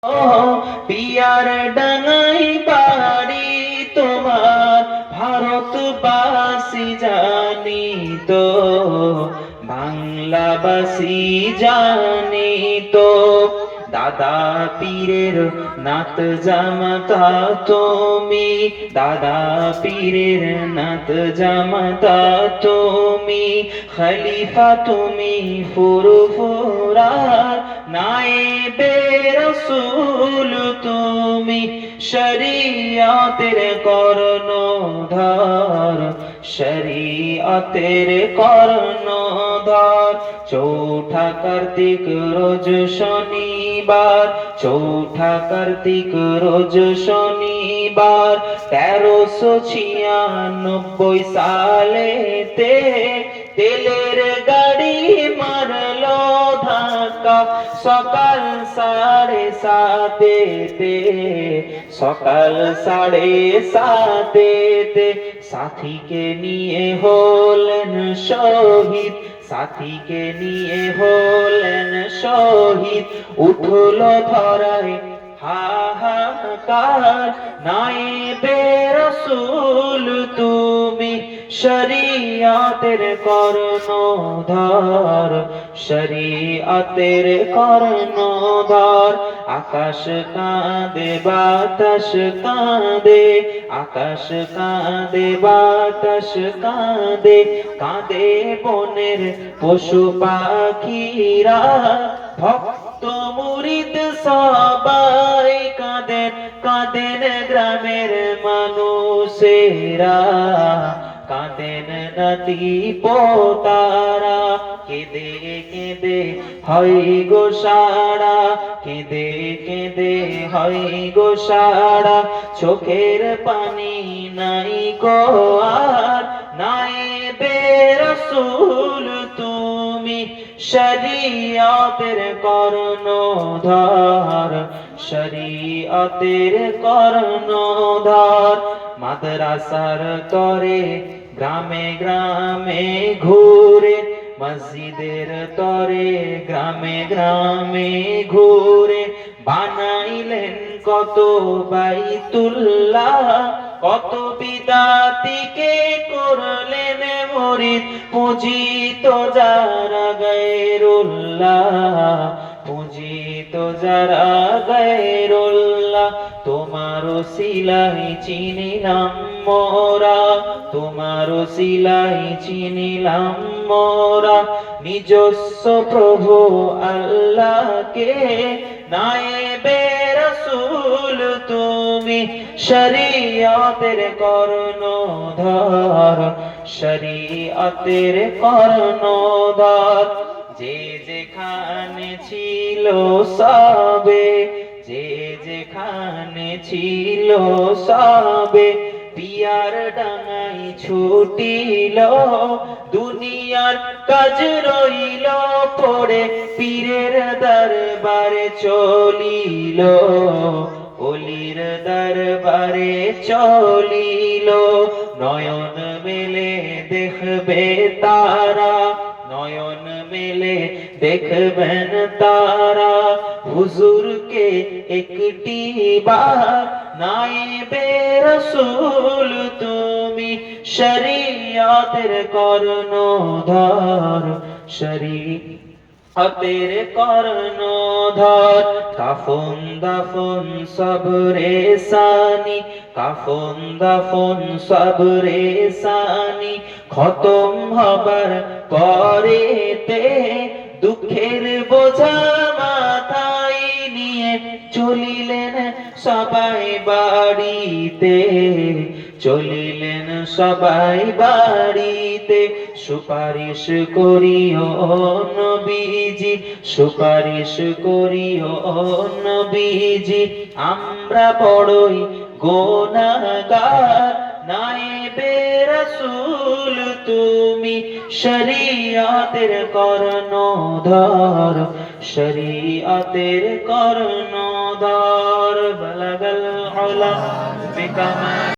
Peer ডাঙাই বাড়ি তোমার, ভারতবাসী জানি তো, বাংলাবাসী জানি তো। দাদা পীরের নাত জামাতা তুমি, দাদা পীরের নাত জামাতা তুমি, খলিফা তুমি ফুরফুরা, নায়েবে রাসূল তুমি, শরীয়তের কর্ণধার, শরীয়তের কর্ণধার। চৌঠা কার্তিক রোজ শনিবার, চৌঠা কার্তিক রোজ শনিবার, 1396 সালেতে তেলের গাড়ি মারলো ধাক্কা, সকাল 7:30, সকাল 7:30, সাথীকে নিয়ে হলেন শহীদ, সাথীকে নিয়ে হলেন শহীদ। উঠলো ধরায় হাহাকার, নায়েবে রাসূল তুমি, শরীয়তের কর্ণধার, শরীয়তের কর্ণধার। আকাশ কাঁদে বাতাস কাঁদে, আকাশ কাঁদে বাতাস কাঁদে, কাঁদে বনের পশু পাখিরা, ভক্ত মুরিদ সবাই কাঁদেন, কাঁদেন গ্রামের মানুষেরা, কাঁদেন নাতি পোতারা। কেঁদে কেঁদে হয় গো সারা, কেঁদে কেঁদে হয় গো সারা, চোখের পানি নাই গো আর, নায়েবে রাসূল তুমি, শরীয়তের কর্ণধার, শরীয়তের কর্ণধার। মাদ্রাসার তরে গ্রামে গ্রামে ঘুরে, মসজিদের তরে গ্রামে গ্রামে ঘুরে, বানাইলেন কত বাইতুল্লাহ, কত বিদাতিকে করলেন মুরিদ, পূজিত যারা গায়রুল্লাহ, পূজিত যারা গায়রুল্লাহ। তোমার ওসিলাই চিনিলাম মোরা, তোমার ওসিলাই চিনিলাম মোরা, নিজস্ব প্রভু আল্লাহকে, নায়েবে রাসূল তুমি, শরীয়তের কর্ণধার, শরীয়তের কর্ণধার। যে যেখানে ছিল সবে, যে যেখানে ছিল সবে, পিয়ার ডাঙাই ছুটিল, দুনিয়ার কাজ রইল পড়ে, পীরের দরবারে চলিল, অলির দরবারে চলিল। নয়ন মেলে দেখবে তারা, নয়ন মেলে দেখবেন তারা, হুজুরকে একটি বার, নায়েবে রাসূল তুমি, শরীয়তের কর্ণধার, শরীয়তের কর্ণধার। কাফন দাফন সব রেসানি, কাফন দাফন সব রেসানি, খতম হবার পরেতে দুঃখের বোঝা মাথায় নিয়ে চলিলেন সবাই বাড়িতে, চলিলেন সবাই বাড়িতে। সুপারিশ করিও নবীজি, সুপারিশ করিও নবীজি, আমরা বড়ই গুনাহগার, নায়েবে রাসূল তুমি, শরীয়তের কর্ণধার, শরীয়তের কর্ণধার। বালাগাল উলা বিকামা।